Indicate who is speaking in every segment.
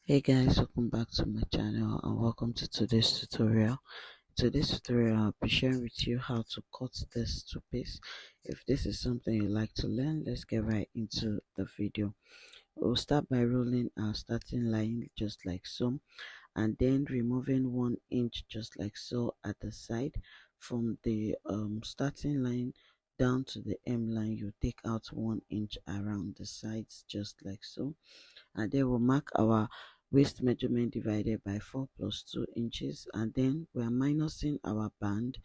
Speaker 1: Hey guys, welcome back to my channel and welcome to today's tutorial. Today's tutorial I'll be sharing with you how to cut this two piece. If this is something you like to learn, let's get right into the video. We'll start by rolling our starting line just like so, and then removing 1 inch just like so at the side. From the starting line down to the M line, you take out 1 inch around the sides just like so, and then we'll mark our waist measurement divided by 4 plus 2 inches, and then we are minusing our band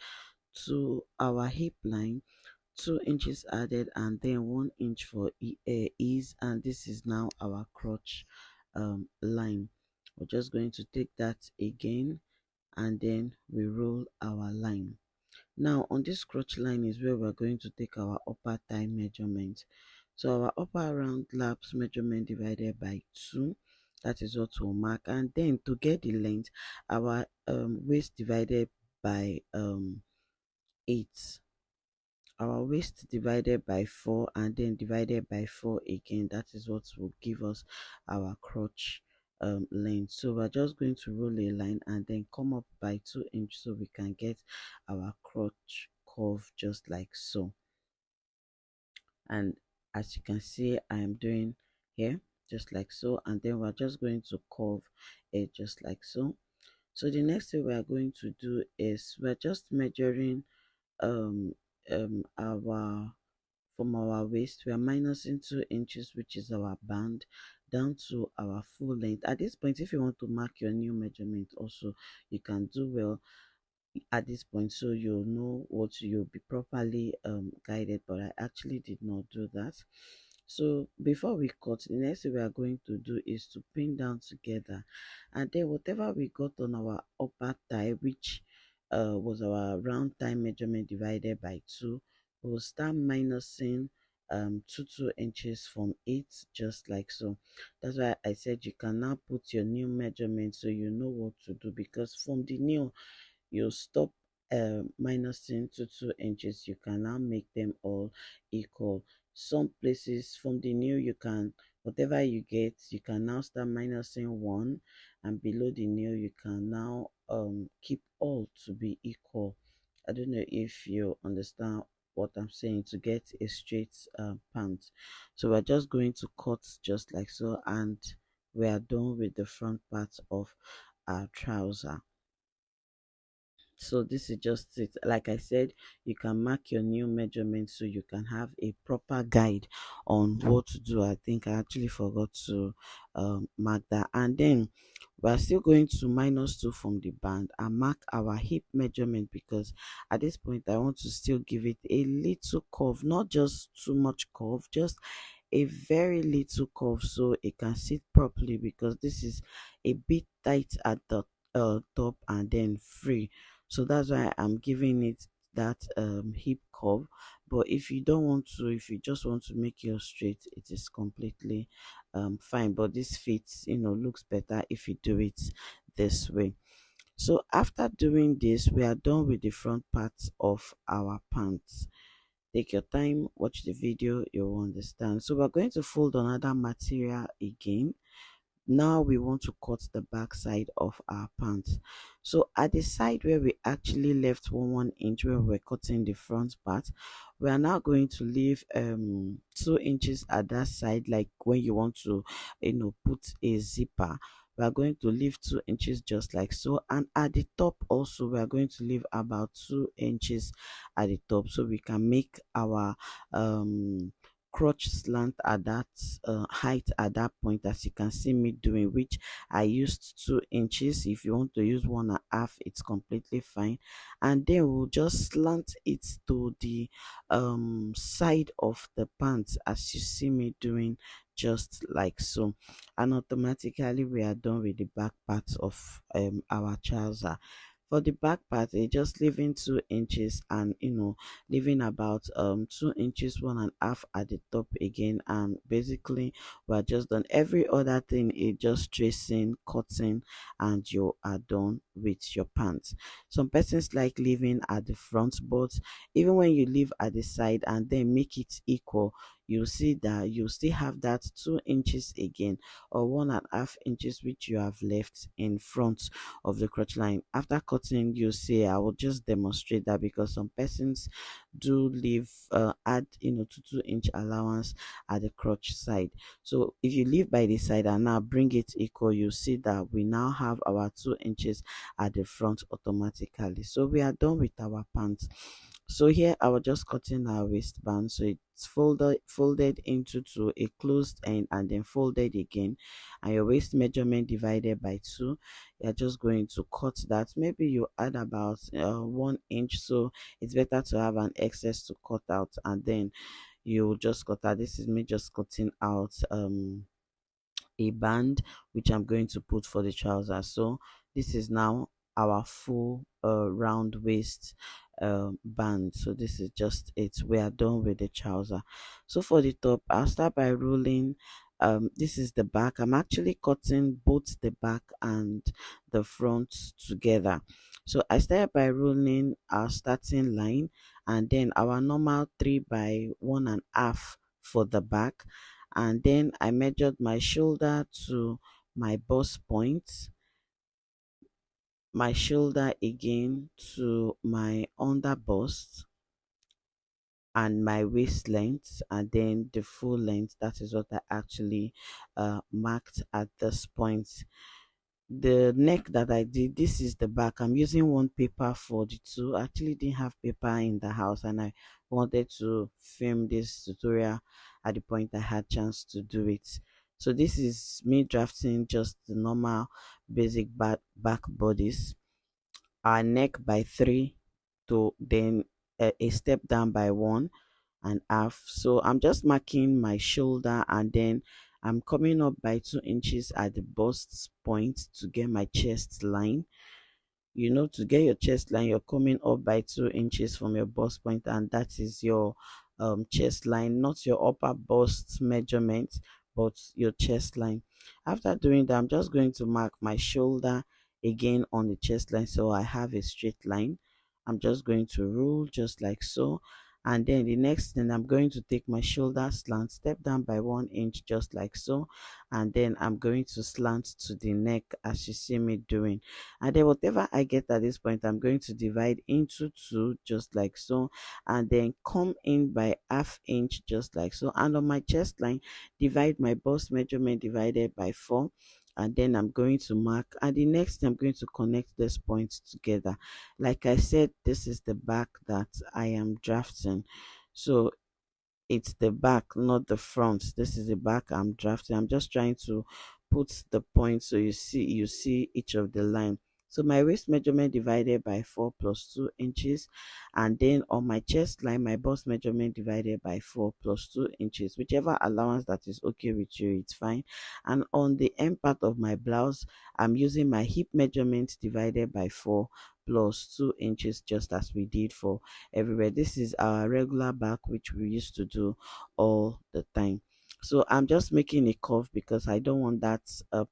Speaker 1: to our hip line, 2 inches added, and then 1 inch for ease, and this is now our crotch line. We're just going to take that again, and then we roll our line. Now on this crotch line is where we're going to take our upper thigh measurement. So our upper round laps measurement divided by 2, that is what we'll mark. And then to get the length, our waist divided by 8, our waist divided by 4, and then divided by 4 again, that is what will give us our crotch length. So we're just going to roll a line and then come up by 2 inches so we can get our crotch curve just like so. And as you can see, I am doing here just like so, and then we're just going to curve it just like so. So the next thing we are going to do is we're just measuring um our from our waist. We are minusing 2 inches, which is our band, down to our full length. At this point, if you want to mark your new measurement also, you can do well at this point, so you'll know what you'll be properly guided. But I actually did not do that. So before we cut, the next thing we are going to do is to pin down together, and then whatever we got on our upper thigh, which was our round thigh measurement divided by 2, we'll start minusing 2 inches from it just like so. That's why I said you can now put your new measurement so you know what to do, because from the new you stop minusing to 2 inches, you can now make them all equal. Some places from the new, you can, whatever you get, you can now start minusing 1, and below the new you can now keep all to be equal. I don't know if you understand what I'm saying, to get a straight pant. So we're just going to cut just like so, and we are done with the front part of our trouser. So this is just it. Like I said, you can mark your new measurement so you can have a proper guide on what to do. I think I actually forgot to mark that. And then we're still going to minus 2 from the band and mark our hip measurement, because at this point I want to still give it a little curve, not just too much curve, just a very little curve so it can sit properly, because this is a bit tight at the top and then free. So that's why I'm giving it that hip curve. But if you don't want to, if you just want to make yours straight, it is completely fine. But this fits, looks better if you do it this way. So after doing this, we are done with the front parts of our pants. Take your time, watch the video, you'll understand. So we're going to fold another material again. Now we want to cut the back side of our pants. So at the side where we actually left 1 inch where we're cutting the front part, we are now going to leave 2 inches at that side, like when you want to put a zipper. We are going to leave 2 inches just like so, and at the top also we are going to leave about 2 inches at the top, so we can make our crotch slant at that height at that point, as you can see me doing, which I used 2 inches. If you want to use 1.5, it's completely fine. And then we'll just slant it to the side of the pants, as you see me doing, just like so. And automatically we are done with the back part of our trouser. For the back part, just leaving 2 inches, and leaving about 2 inches 1.5 at the top again, and basically we're just done. Every other thing is just tracing, cutting, and you are done with your pants. Some persons like leaving at the front, but even when you leave at the side and then make it equal, you see that you still have that 2 inches again, or 1.5 inches which you have left in front of the crotch line. After cutting, you see, I will just demonstrate that because some persons do leave add to 2 inch allowance at the crotch side. So if you leave by the side and now bring it equal, you see that we now have our 2 inches at the front automatically. So we are done with our pants. So here I was just cutting our waistband, so it's folded into two, a closed end and then folded again, and your waist measurement divided by 2. You're just going to cut that. Maybe you add about 1 inch, so it's better to have an excess to cut out, and then you just cut out. This is me just cutting out a band which I'm going to put for the trousers. So this is now our full round waist band. So this is just it. We are done with the trouser. So for the top, I'll start by rolling. This is the back. I'm actually cutting both the back and the front together. So I started by rolling our starting line, and then our normal 3 by 1.5 for the back, and then I measured my shoulder to my bust point, my shoulder again to my under bust, and my waist length, and then the full length. That is what I actually marked at this point. The neck that I did, this is the back. I'm using one paper for the two. I actually didn't have paper in the house, and I wanted to film this tutorial at the point I had chance to do it. So this is me drafting just the normal basic back bodies. Our neck by 3, to then a step down by 1.5. So I'm just marking my shoulder, and then I'm coming up by 2 inches at the bust point to get my chest line. To get your chest line, you're coming up by 2 inches from your bust point, and that is your chest line, not your upper bust measurement, but your chest line. After doing that, I'm just going to mark my shoulder again on the chest line, so I have a straight line. I'm just going to rule just like so, and then the next thing, I'm going to take my shoulder slant, step down by 1 inch just like so, and then I'm going to slant to the neck as you see me doing. And then whatever I get at this point, I'm going to divide into 2 just like so, and then come in by 1/2 inch just like so, and on my chest line, divide my bust measurement divided by 4, and then I'm going to mark, and the next thing, I'm going to connect these points together. Like I said, this is the back that I am drafting, so it's the back, not the front. This is the back I'm drafting. I'm just trying to put the point so you see each of the line. So my waist measurement divided by 4 plus 2 inches, and then on my chest line, my bust measurement divided by 4 plus 2 inches, whichever allowance that is okay with you, it's fine. And on the end part of my blouse, I'm using my hip measurement divided by 4 plus 2 inches, just as we did for everywhere. This is our regular back which we used to do all the time. So I'm just making a curve because I don't want that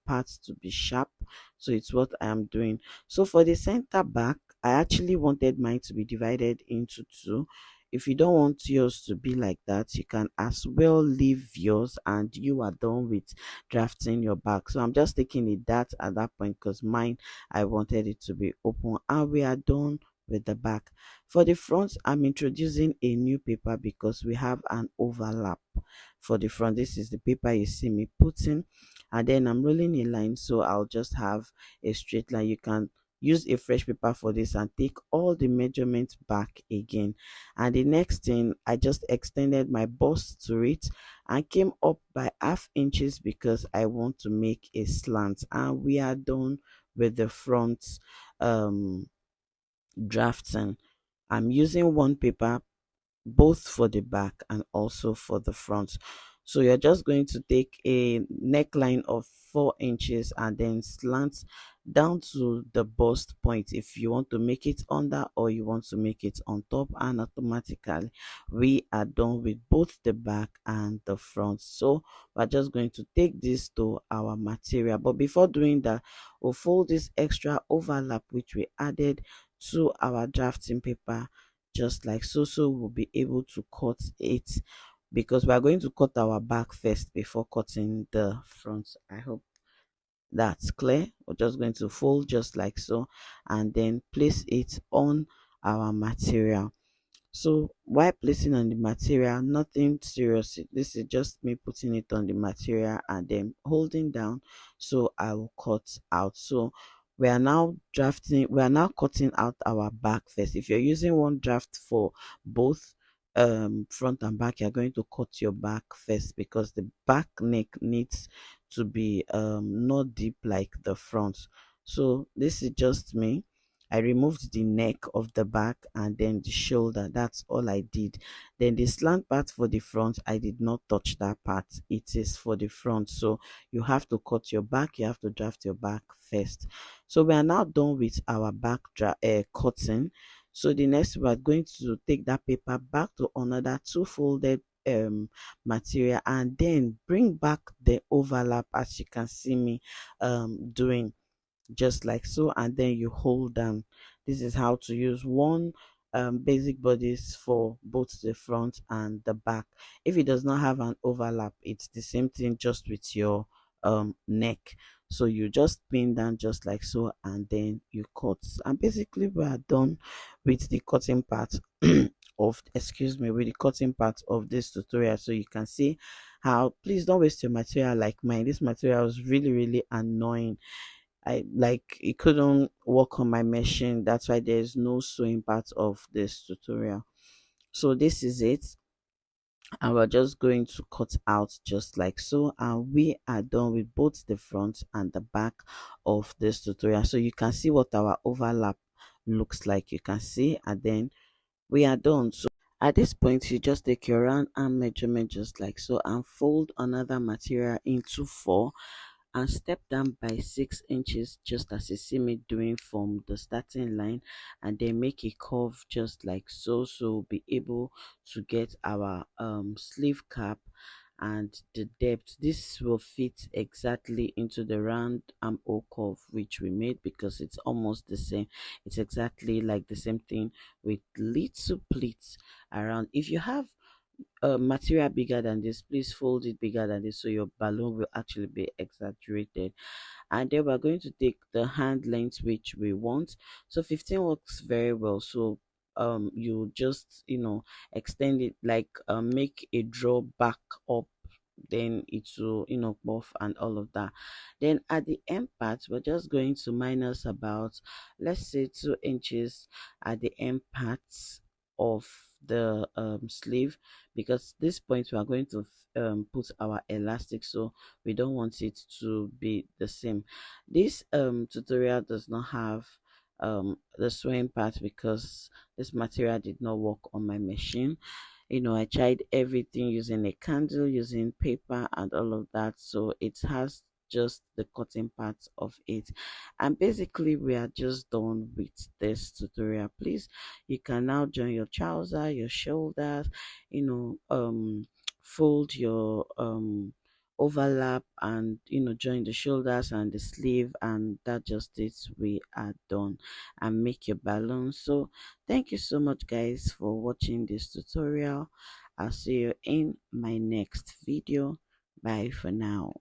Speaker 1: part to be sharp. So it's what I am doing. So for the center back, I actually wanted mine to be divided into 2. If you don't want yours to be like that, you can as well leave yours and you are done with drafting your back. So I'm just taking a dart at that point because mine, I wanted it to be open, and we are done with the back. For the front, I'm introducing a new paper because we have an overlap. For the front, this is the paper you see me putting, and then I'm rolling a line, so I'll just have a straight line. You can use a fresh paper for this and take all the measurements back again. And the next thing, I just extended my bust to it and came up by 1/2 inches because I want to make a slant, and we are done with the front drafting. I'm using one paper both for the back and also for the front. So you're just going to take a neckline of 4 inches and then slant down to the bust point if you want to make it under or you want to make it on top, and automatically we are done with both the back and the front. So we're just going to take this to our material, but before doing that, we'll fold this extra overlap which we added to our drafting paper just like so. So we'll be able to cut it, because we are going to cut our back first before cutting the front. I hope that's clear. We're just going to fold just like so and then place it on our material. So while placing on the material, nothing serious. This is just me putting it on the material and then holding down. So I will cut out. So we are now cutting out our back first. If you're using one draft for both front and back, you're going to cut your back first, because the back neck needs to be not deep like the front. So this is just me. I removed the neck of the back and then the shoulder. That's all I did. Then the slant part for the front, I did not touch that part. It is for the front. So you have to cut your back. You have to draft your back first. So we are now done with our back cutting. So the next, we are going to take that paper back to another two folded material and then bring back the overlap, as you can see me doing just like so, and then you hold down. This is how to use one basic bodice for both the front and the back. If it does not have an overlap, it's the same thing just with your neck. So you just pin down just like so and then you cut, and basically we are done with the cutting part of, excuse me, with the cutting part of this tutorial. So you can see how, please don't waste your material like mine. This material was really annoying. I like it couldn't work on my machine. That's why there's no sewing part of this tutorial. So this is it, and we're just going to cut out just like so, and we are done with both the front and the back of this tutorial. So you can see what our overlap looks like. You can see, and then we are done. So at this point, you just take your round arm measurement just like so and fold another material into four and step down by 6 inches, just as you see me doing from the starting line, and then make a curve just like so. So we'll be able to get our sleeve cap and the depth. This will fit exactly into the round armhole curve which we made, because it's almost the same. It's exactly like the same thing with little pleats around. If you have material bigger than this, please fold it bigger than this, so your balloon will actually be exaggerated. And then we're going to take the hand length which we want. So 15 works very well. So you just extend it, like make a draw back up, then it will buff and all of that. Then at the end part, we're just going to minus about, let's say, 2 inches at the end parts of the sleeve, because this point we are going to put our elastic, so we don't want it to be the same. This tutorial does not have the sewing part, because this material did not work on my machine. I tried everything, using a candle, using paper and all of that, so it has just the cutting part of it. And basically we are just done with this tutorial. Please, you can now join your trouser, your shoulders, fold your overlap, and join the shoulders and the sleeve, and that just it, we are done. And make your balloon. So thank you so much guys for watching this tutorial. I'll see you in my next video. Bye for now.